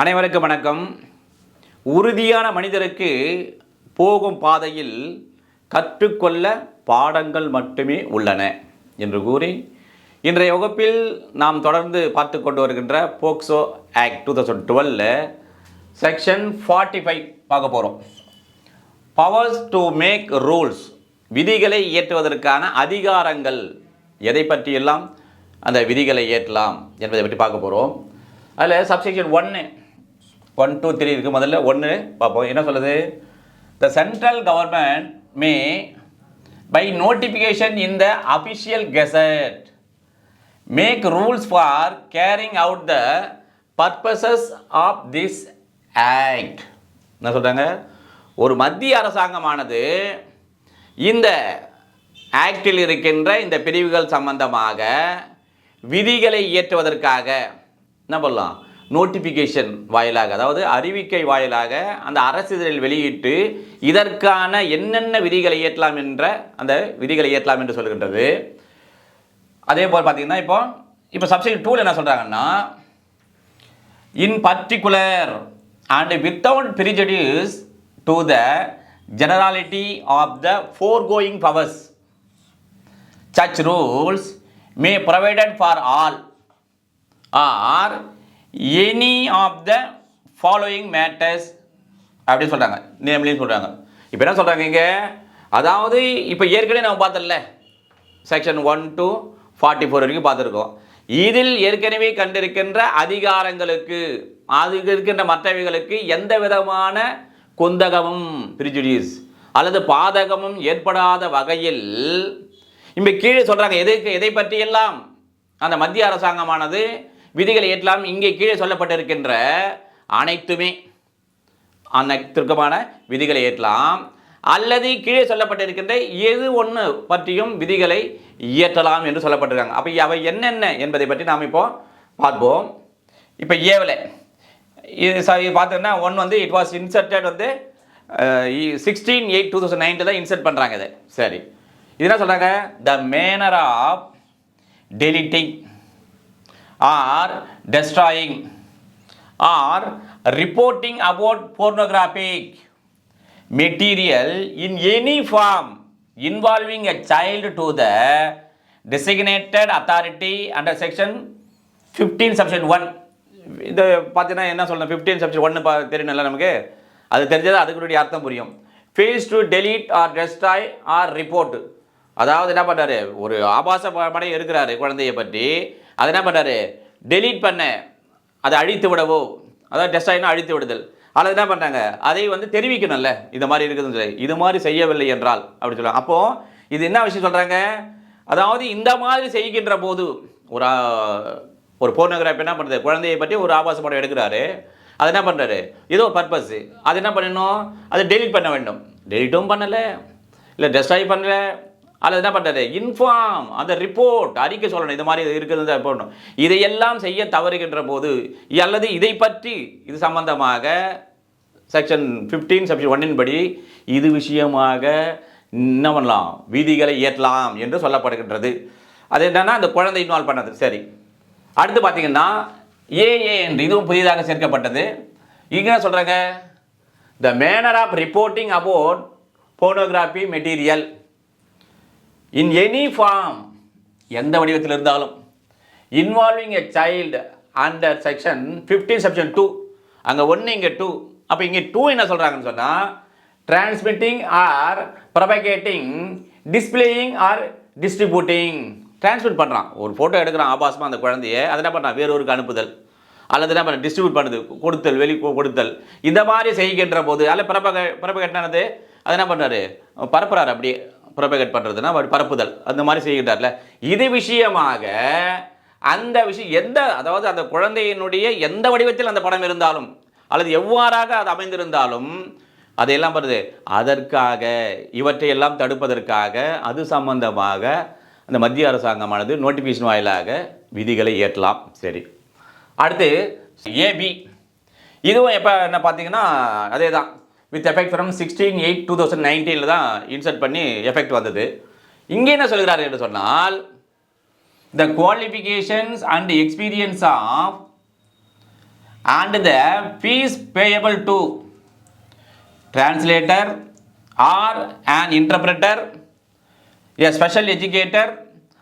அனைவருக்கும் வணக்கம். உறுதியான மனிதருக்கு போகும் பாதையில் கற்றுக்கொள்ள பாடங்கள் மட்டுமே உள்ளன என்று கூறி இன்றைய வகுப்பில் நாம் தொடர்ந்து பார்த்து கொண்டு வருகின்ற போக்சோ ஆக்ட் 2012 செக்ஷன் 45 பார்க்க போகிறோம். பவர்ஸ் டு மேக் ரூல்ஸ், விதிகளை இயற்றுவதற்கான அதிகாரங்கள், எதை பற்றியெல்லாம் அந்த விதிகளை இயற்றலாம் என்பதை பற்றி பார்க்க போகிறோம். அதில் சப்செக்ஷன் 1, 2, 3 இருக்குது. முதல்ல 1 பார்ப்போம். என்ன சொல்லுது? The central government may by notification in the official gazette make rules for carrying out the purposes of this act. என்ன சொல்கிறாங்க? ஒரு மத்திய அரசாங்கமானது இந்த ஆக்டில் இருக்கின்ற இந்த பிரிவுகள் சம்பந்தமாக விதிகளை இயற்றுவதற்காக என்ன பண்ணலாம்? நோட்டிஃபிகேஷன் வாயிலாக, அதாவது அறிவிக்கை வாயிலாக அந்த அரசிதழில் வெளியிட்டு இதற்கான என்னென்ன விதிகளை இயற்றலாம் என்ற அந்த விதிகளை இயற்றலாம் என்று சொல்கின்றது. அதே போல் பார்த்தீங்கன்னா இப்போ சப்செக்ஷன் 2 என்ன சொல்கிறாங்கன்னா, in particular and without prejudice to the generality of the foregoing powers such rules may provided for all or any of the following matters அப்படி சொல்கிறாங்க. நேம்லேயும் சொல்கிறாங்க. இப்போ என்ன சொல்கிறாங்க இங்கே? அதாவது இப்போ ஏற்கனவே நம்ம பார்த்தல செக்ஷன் 1 to 44 வரைக்கும் பார்த்துருக்கோம். இதில் ஏற்கனவே கண்டிருக்கின்ற அதிகாரங்களுக்கு, அது இருக்கின்ற மற்றவைகளுக்கு எந்த விதமான குந்தகமும் பிரிஜுடிஸ் அல்லது பாதகமும் ஏற்படாத வகையில் இப்போ கீழே சொல்கிறாங்க. எதை பற்றியெல்லாம் அந்த மத்திய அரசாங்கமானது விதிகளை ஏற்றலாம். இங்கே கீழே சொல்லப்பட்டிருக்கின்ற அனைத்துமே அனைத்திற்குமான விதிகளை ஏற்றலாம், அல்லது கீழே சொல்லப்பட்டிருக்கின்ற எது ஒன்று பற்றியும் விதிகளை இயற்றலாம் என்று சொல்லப்பட்டிருக்காங்க. அப்போ அவை என்னென்ன என்பதை பற்றி நாம் இப்போ பார்ப்போம். இப்போ ஏவில் இது பார்த்தோன்னா 1 வந்து இட் வாஸ் இன்சர்டட் வந்து 16/8/2009 தான் இன்சர்ட் பண்ணுறாங்க. இதை சரி, இது என்ன சொல்கிறாங்க? The manner of deleting or destroying or reporting about pornographic material in any form involving a child to the designated authority under section 15 section 1. இது பார்த்தீங்கன்னா என்ன சொல்லணும்? 15 செக்ஷன் 1 தெரியணும்ல நமக்கு. அது தெரிஞ்சது அதுக்குடைய அர்த்தம் புரியும். Fails to delete or destroy or report, அதாவது என்ன பண்ணுறாரு? ஒரு ஆபாச படம் இருக்கிறாரு குழந்தையை பற்றி, அதை என்ன பண்ணுறாரு? டெலீட் பண்ண, அதை அழித்து விடவோ, அதாவது டெஸ்ட்ராய்னா அழித்து விடுதல், அல்லது என்ன பண்ணுறாங்க? அதை வந்து தெரிவிக்கணும்ல, இது மாதிரி இருக்குதுன்னு சொல்லி. இது மாதிரி செய்யவில்லை என்றால் அப்படி சொல்லுவாங்க. அப்போது இது என்ன விஷயம் சொல்கிறாங்க? அதாவது இந்த மாதிரி செய்கின்ற போது ஒரு போர்னோகிராஃபி என்ன பண்ணுறது? குழந்தையை பற்றி ஒரு ஆபாச படம் எடுக்கிறாரு, அது என்ன பண்ணுறாரு? ஏதோ பர்பஸ், அது என்ன பண்ணணும்? அதை டெலீட் பண்ண வேண்டும். டெலீட்டும் பண்ணலை, இல்லை டெஸ்ட்ராய் பண்ணலை, அல்லது என்ன பண்ணுறது? இன்ஃபார்ம், அந்த ரிப்போர்ட், அறிக்கை சொல்லணும், இது மாதிரி இருக்குது போடணும். இதையெல்லாம் செய்ய தவறுகின்ற போது, அல்லது இதை பற்றி இது சம்பந்தமாக செக்ஷன் 15 செக்ஷன் 1 படி இது விஷயமாக என்ன பண்ணலாம்? விதிகளை இயற்றலாம் என்று சொல்லப்படுகின்றது. அது என்னன்னா அந்த குழந்தை இன்வால்வ் பண்ணது. சரி, அடுத்து பார்த்தீங்கன்னா ஏஏ என்று இதுவும் புதிதாக சேர்க்கப்பட்டது. இங்கே என்ன சொல்கிறாங்க? The manner of reporting about pornography material in any form, எந்த வடிவத்தில் இருந்தாலும், involving a child under section 15 section 2. அங்கே 1 இங்கே 2. அப்போ இங்கே 2 என்ன சொல்கிறாங்கன்னு சொன்னால், transmitting or propagating displaying or distributing. Transmit பண்ணுறான், ஒரு ஃபோட்டோ எடுக்கிறான் ஆபாசமாக அந்த குழந்தைய, அதை என்ன பண்ணுறான்? வேறொருக்கு அனுப்புதல், அல்லது என்ன பண்ண? டிஸ்ட்ரிபியூட் பண்ணுது, கொடுத்தல், வெளி கொடுத்தல், இந்த மாதிரி செய்கின்ற போது, அல்ல ப்ரொபகேட்னானது அது என்ன பண்ணுறாரு? பரப்புறாரு. அப்படியே ப்ரொபகேட் பண்ணுறதுன்னா பரப்புதல், அந்த மாதிரி செய்கின்றார்ல. இது விஷயமாக அந்த விஷயம் அதாவது அந்த குழந்தையினுடைய எந்த வடிவத்தில் அந்த படம் இருந்தாலும், அல்லது எவ்வாறாக அது அமைந்திருந்தாலும், அதையெல்லாம் பண்ணுது அதற்காக, இவற்றையெல்லாம் தடுப்பதற்காக அது சம்பந்தமாக அந்த மத்திய அரசாங்கமானது நோட்டிஃபிகேஷன் வாயிலாக விதிகளை இயற்றலாம். சரி, அடுத்து ஏபி. இதுவும் எப்போ என்ன பார்த்தீங்கன்னா அதே தான், வித் எஃபெக்ட் ஃப்ரம் 16/8/2019 தான் இன்சர்ட் பண்ணி எஃபெக்ட் வந்தது. இங்கே என்ன சொல்கிறார் என்று சொன்னால், the qualifications and experience of and the fees payable to translator or an interpreter, a special educator,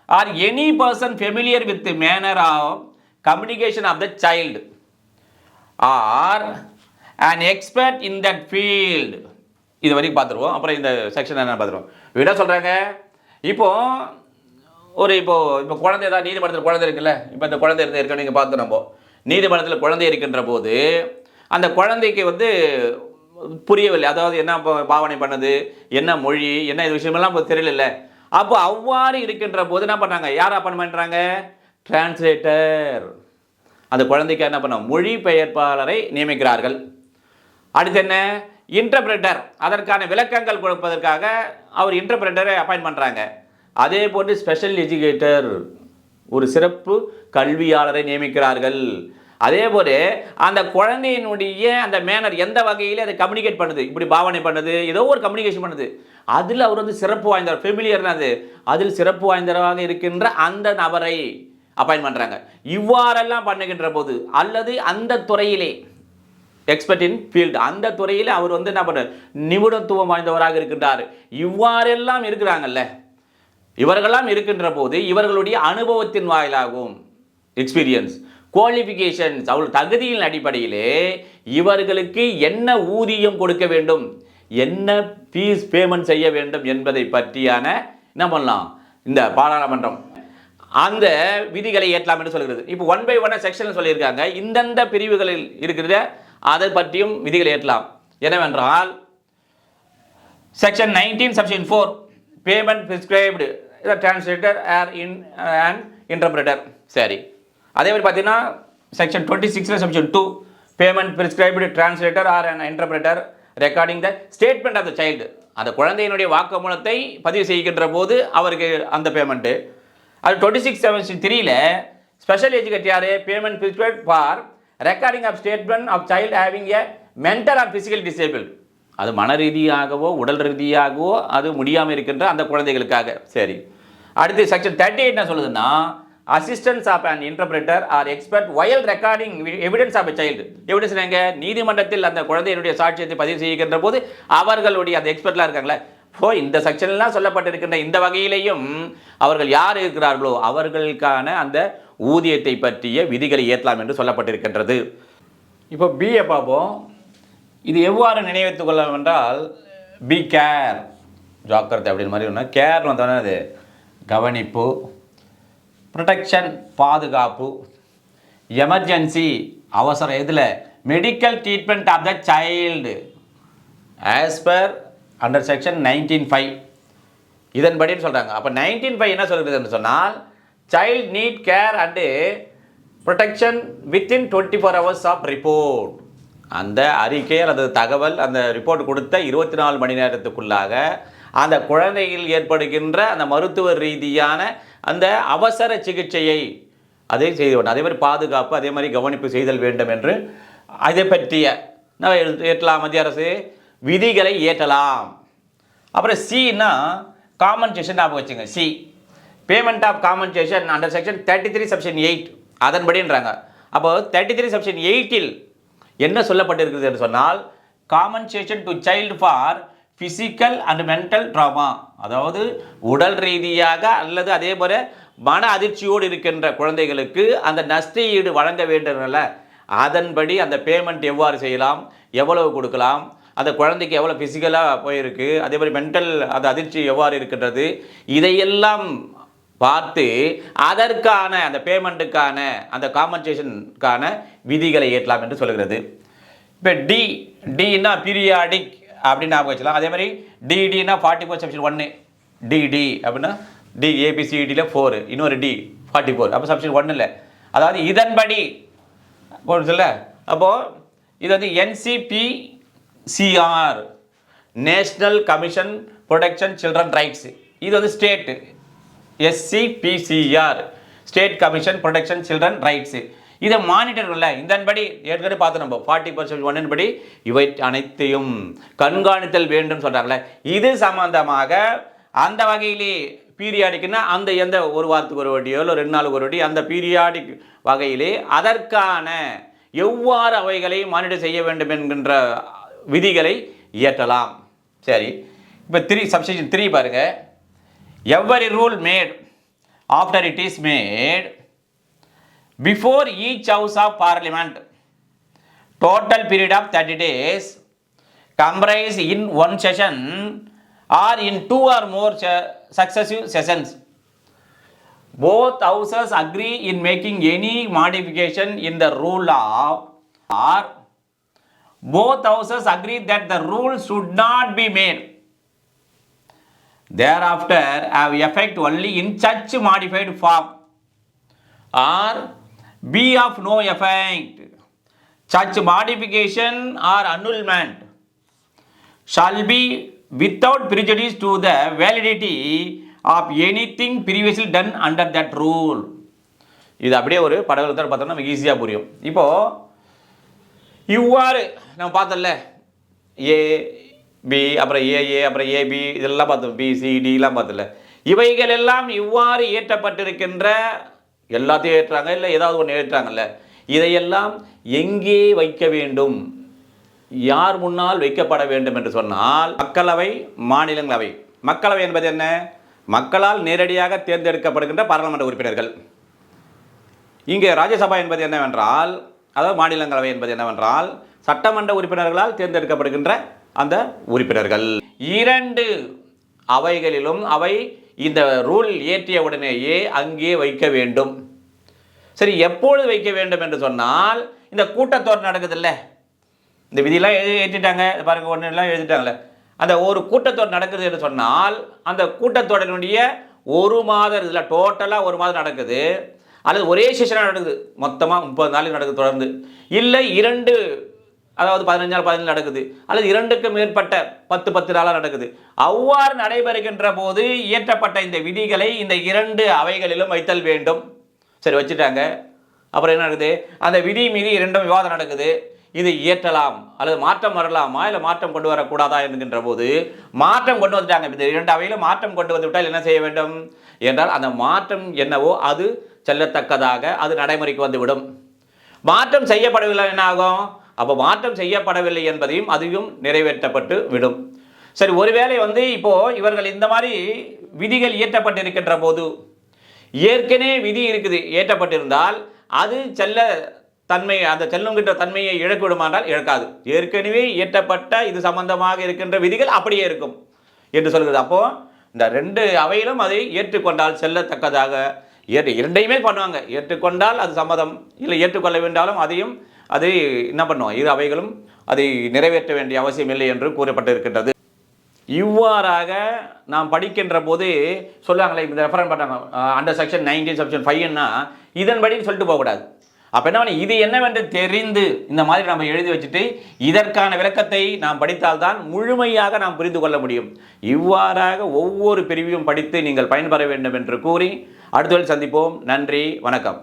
or any person familiar with the manner of communication of the child or an expert in that field. இது வரைக்கும் பார்த்துருவோம். அப்புறம் இந்த section என்ன பார்த்துருவோம். என்ன சொல்கிறாங்க, இப்போ குழந்தை ஏதாவது நீதிமன்றத்தில் குழந்தை இருக்குல்ல, இப்போ இந்த குழந்தை இருக்க நீங்கள் பார்த்து நம்ம நீதிமன்றத்தில் குழந்தை இருக்கின்ற போது அந்த குழந்தைக்கு புரியவில்லை, அதாவது என்ன பாவனை பண்ணது, என்ன மொழி, என்ன இது விஷயமெல்லாம் தெரியல. அப்போ அவ்வாறு இருக்கின்ற போது என்ன பண்ணாங்க, யார் அப்பாயின் பண்ணுறாங்க, டிரான்ஸ்லேட்டர். அந்த குழந்தைக்கு என்ன பண்ண, மொழிபெயர்ப்பாளரை நியமிக்கிறார்கள். அடுத்து என்ன, இன்டர்பிரட்டர், அதற்கான விளக்கங்கள் கொடுப்பதற்காக அவர் இன்டர்பிரட்டரை அப்பாயின் பண்ணுறாங்க. அதே போன்று ஸ்பெஷல் எஜுகேட்டர், ஒரு சிறப்பு கல்வியாளரை நியமிக்கிறார்கள். அதே போல அந்த குழந்தையினுடைய அந்த மேனர் எந்த வகையில் அதை கம்யூனிகேட் பண்ணுது, இப்படி பாவனை பண்ணுது, ஏதோ ஒரு கம்யூனிகேஷன் பண்ணுது, அதில் அவர் சிறப்பு வாய்ந்தவர், ஃபெமிலியர்னா அது, அதில் சிறப்பு வாய்ந்தவராக இருக்கின்ற அந்த நபரை அப்பாயின் பண்ணுறாங்க. இவ்வாறெல்லாம் பண்ணுகின்ற போது அல்லது அந்த துறையிலே எக்ஸ்பர்ட் இன் ஃபீல்டு, அந்த துறையில் அவர் என்ன பண்ண நிபுணத்துவம் வாய்ந்தவராக இருக்கின்றார். இவ்வாறெல்லாம் இருக்கிறாங்கல்ல, இவர்களெல்லாம் இருக்கின்ற போது இவர்களுடைய அனுபவத்தின் வாயிலாகவும் எக்ஸ்பீரியன்ஸ், குவாலிஃபிகேஷன்ஸ், அவள் தகுதியின் அடிப்படையிலே இவர்களுக்கு என்ன ஊதியம் கொடுக்க வேண்டும், என்ன ஃபீஸ் பேமெண்ட் செய்ய வேண்டும் என்பதை பற்றியான என்ன பண்ணலாம், இந்த பாராளுமன்றம் அந்த விதிகளை ஏற்றலாம் என்று சொல்கிறது. இப்போ 1 by 1 செக்ஷன் சொல்லியிருக்காங்க, இந்தந்த பிரிவுகளில் இருக்கிற அதை பற்றியும் விதிகளை ஏற்றலாம். என்னவென்றால் section 19 section 4 payment prescribed translator or and interpreter. சரி, அதே மாதிரி பார்த்தீங்கன்னா section 26 section 2 payment prescribed translator or and interpreter recording the statement of the child, அந்த குழந்தையினுடைய வாக்குமூலத்தை பதிவு செய்கின்ற போது அவருக்கு அந்த பேமெண்ட்டு. அது 26 செக்ஷன் 3ல ஸ்பெஷல் எஜுகேட்டர் யார், payment prescribed for recording of statement of child having a mental or physical disable, அது மன ரீதியாகவோ உடல் ரீதியாகவோ அது முடியாமல் இருக்கின்ற அந்த குழந்தைகளுக்காக. சரி, அடுத்து செக்ஷன் 38 என்ன சொல்லுதுன்னா, assistance of an interpreter or expert while recording evidence of a child. Evidence எங்க, நீதிமன்றத்தில் அந்த குழந்தையினுடைய சாட்சியத்தை பதிவு செய்கின்ற போது அவர்களுடைய அந்த எக்ஸ்பர்ட்லாம் இருக்காங்களே, இந்த செக்ஷன்லாம் சொல்லப்பட்டிருக்கின்ற இந்த வகையிலையும் அவர்கள் யார் இருக்கிறார்களோ அவர்களுக்கான அந்த ஊதியத்தை பற்றிய விதிகளை ஏற்றலாம் என்று சொல்லப்பட்டிருக்கின்றது. இப்போ பிஏ பார்ப்போம். இது எவ்வாறு நினைவைத்துக் கொள்ளலாம் என்றால், பி கேர், ஜாக்கிரதை அப்படின்னு மாதிரி ஒன்று, கேர் வந்தோடனே அது கவனிப்பு, ப்ரொடெக்ஷன் பாதுகாப்பு, எமர்ஜென்சி அவசரம், இதில் medical treatment of the child as per under section 19(5) இதன்படின்னு சொல்கிறாங்க. அப்போ 19(5) என்ன சொல்கிறதுன்னு சொன்னால், child need care and protection within 24 hours of report. அந்த அறிக்கை அல்லது தகவல் அந்த ரிப்போர்ட் கொடுத்த 24 மணி நேரத்துக்குள்ளாக அந்த குழந்தையில் ஏற்படுகின்ற அந்த மருத்துவ ரீதியான அந்த அவசர சிகிச்சையை அதை செய்ய வேண்டும். அதே மாதிரி பாதுகாப்பு, அதே மாதிரி கவனிப்பு செய்தல் வேண்டும் என்று அதை பற்றிய ஏற்றலாம், மத்திய அரசு விதிகளை ஏற்றலாம். அப்புறம் சின்னா காம்பன்சேஷன் ஞாபகம் வச்சுங்க. C payment of compensation under section 33 section 8 அதன்படின்றாங்க. அப்போ 33 செக்ஷன் 8 என்ன சொல்லப்பட்டிருக்கிறது என்று சொன்னால், compensation to child for physical and mental trauma, அதாவது உடல் ரீதியாக அல்லது அதே போல மன அதிர்ச்சியோடு இருக்கின்ற குழந்தைகளுக்கு அந்த நஷ்ட ஈடு வழங்க வேண்டும்ல, அதன்படி அந்த பேமெண்ட் எவ்வாறு செய்யலாம், எவ்வளவு கொடுக்கலாம், அந்த குழந்தைக்கு எவ்வளோ ஃபிசிக்கலாக போயிருக்கு, அதே மாதிரி மென்டல் அந்த அதிர்ச்சி எவ்வாறு இருக்கின்றது, இதையெல்லாம் பார்த்து அதற்கான அந்த பேமெண்ட்டுக்கான அந்த காம்பன்சேஷனுக்கான விதிகளை ஏற்றலாம் என்று சொல்கிறது. இப்போ டின்னா பீரியாடிக் அப்படின்னு ஞாபகம் வச்சுக்கலாம். அதே மாதிரி டிடினா 44 செக்ஷன் 1 டிடி அப்படின்னா டி ஏபிசிடியில் 4, இன்னொரு டி 44, அப்போ செக்ஷன் 1 இல்லை, அதாவது இதன்படி போடுச்சுல்ல. அப்போது இது NCPCR national commission protection children rights, இது state SCPCR state commission protection children rights, இதை மானிட்டர் இல்லை. இதன்படி ஏற்கனவே பார்த்து நம்ம 40% 1 படி இவை அனைத்தையும் கண்காணித்தல் வேண்டும் சொல்கிறாங்களே, இது சம்பந்தமாக அந்த வகையிலே பீரியாடிக்குன்னா அந்த எந்த ஒரு வாரத்துக்கு ஒரு வாட்டியோ இல்லை 2 நாளுக்கு ஒரு வாட்டி அந்த பீரியாடிக் வகையிலே அதற்கான எவ்வாறு அவைகளை மானிட்டர் செய்ய வேண்டும் என்கின்ற விதிகளை இயற்றலாம். சரி, இப்போ சப்ஸ்டிட்யூஷன் 3 பாருங்க. Every rule made after it is made before each house of parliament total period of 30 days comprised in one session or in 2 or more successive sessions. Both houses agree in making any modification in the rule of, or both houses agree that the rule should not be made. Thereafter have effect only in such modified form, or be of no effect. Such modification or annulment shall be without prejudice to the validity of anything previously done under that rule. இது அப்படியே ஒரு படகுலத்தில் பார்த்தோம்னா நமக்கு ஈஸியாக புரியும். இப்போ இவ்வாறு நம்ம பார்த்தோம்ல, ஏ பி அப்புறம் ஏஏ அப்புறம் ஏபி இதெல்லாம் பார்த்தோம், பிசிடிலாம் பார்த்தோம்ல. இவைகள் எல்லாம் இவ்வாறு ஏற்றப்பட்டிருக்கின்ற எல்லாத்தையும் ஏற்றாங்க, இல்லை ஏதாவது ஒன்று ஏற்றாங்கல்ல, இதையெல்லாம் எங்கே வைக்க வேண்டும், யார் முன்னால் வைக்கப்பட வேண்டும் என்று சொன்னால் மக்களவை, மாநிலங்களவை. மக்களவை என்பது என்ன? மக்களால் நேரடியாக தேர்ந்தெடுக்கப்படுகின்ற பாராளுமன்ற உறுப்பினர்கள். இங்கே ராஜ்யசபா என்பது என்னவென்றால், அதாவது மாநிலங்களவை என்பது என்னவென்றால் சட்டமன்ற உறுப்பினர்களால் தேர்ந்தெடுக்கப்படுகின்ற அந்த உறுப்பினர்கள். 2 அவைகளிலும் அவை இந்த ரூல் இயற்றிய உடனேயே அங்கே வைக்க வேண்டும். சரி, எப்பொழுது வைக்க வேண்டும் என்று சொன்னால் இந்த கூட்டத்தொடர் நடக்குது இல்லை, இந்த விதியெல்லாம் ஏற்றிட்டாங்க பாருங்க, ஒன்றுலாம் எழுதிட்டாங்கல்ல, அந்த ஒரு கூட்டத்தொடர் நடக்குது என்று சொன்னால் அந்த கூட்டத்தொடரினுடைய 1 மாதம் இதில் டோட்டலாக 1 மாதம் நடக்குது, அல்லது ஒரே செஷனாக நடக்குது, மொத்தமாக 30 நாளைக்கு நடக்குது தொடர்ந்து, இல்லை 2 அதாவது 15 நாள் 15 நடக்குது, அல்லது 2க்கு மேற்பட்ட 10 நாளாக நடக்குது. அவ்வாறு நடைபெறுகின்ற போது இயற்றப்பட்ட இந்த விதிகளை இந்த 2 அவைகளிலும் வைத்தல் வேண்டும். சரி, வச்சுட்டாங்க. அப்புறம் என்ன நடக்குது? அந்த விதி மீது 2 விவாதம் நடக்குது. இது இயற்றலாம் அல்லது மாற்றம் வரலாமா, இல்லை மாற்றம் கொண்டு வரக்கூடாதா என்கின்ற போது மாற்றம் கொண்டு வந்துட்டாங்க. இந்த 2 அவையிலும் மாற்றம் கொண்டு வந்துவிட்டால் என்ன செய்ய வேண்டும் என்றால் அந்த மாற்றம் என்னவோ அது செல்லத்தக்கதாக அது நடைமுறைக்கு வந்துவிடும். மாற்றம் செய்யப்படவில்லை என்ன ஆகும்? அப்போ மாற்றம் செய்யப்படவில்லை என்பதையும் அதையும் நிறைவேற்றப்பட்டு விடும். சரி, ஒருவேளை இப்போ இவர்கள் இந்த மாதிரி விதிகள் இயற்றப்பட்டிருக்கின்ற போது ஏற்கனவே விதி இருக்குது ஏற்றப்பட்டிருந்தால் அது அந்த செல்லுங்கின்ற தன்மையை இழக்கிவிடுமானால் இழக்காது. ஏற்கனவே இயற்றப்பட்ட இது சம்பந்தமாக இருக்கின்ற விதிகள் அப்படியே இருக்கும் என்று சொல்கிறது. அப்போ இந்த 2 அவையிலும் அதை ஏற்றுக்கொண்டால் செல்லத்தக்கதாக இரண்டையுமே பண்ணுவாங்க. ஏற்றுக்கொண்டால் அது சம்மதம், இல்லை ஏற்றுக்கொள்ள வேண்டாலும் அதையும் அது என்ன பண்ணுவோம், 2 அவைகளும் அதை நிறைவேற்ற வேண்டிய அவசியம் இல்லை என்று கூறப்பட்டிருக்கின்றது. இவ்வாறாக நாம் படிக்கின்ற போது சொல்லுவாங்களே, இந்த ரெஃபரன் பண்ணாங்க அண்டர் செக்ஷன் 19 செக்ஷன் 5ன்னா இதன்படி சொல்லிட்டு போகக்கூடாது. அப்போ என்ன, இது என்னவென்று தெரிந்து இந்த மாதிரி நம்ம எழுதி வச்சுட்டு இதற்கான விளக்கத்தை நாம் படித்தால்தான் முழுமையாக நாம் புரிந்து கொள்ள முடியும். இவ்வாறாக ஒவ்வொரு பிரிவையும் படித்து நீங்கள் பயன்பெற வேண்டும் என்று கூறி அடுத்த சந்திப்போம். நன்றி, வணக்கம்.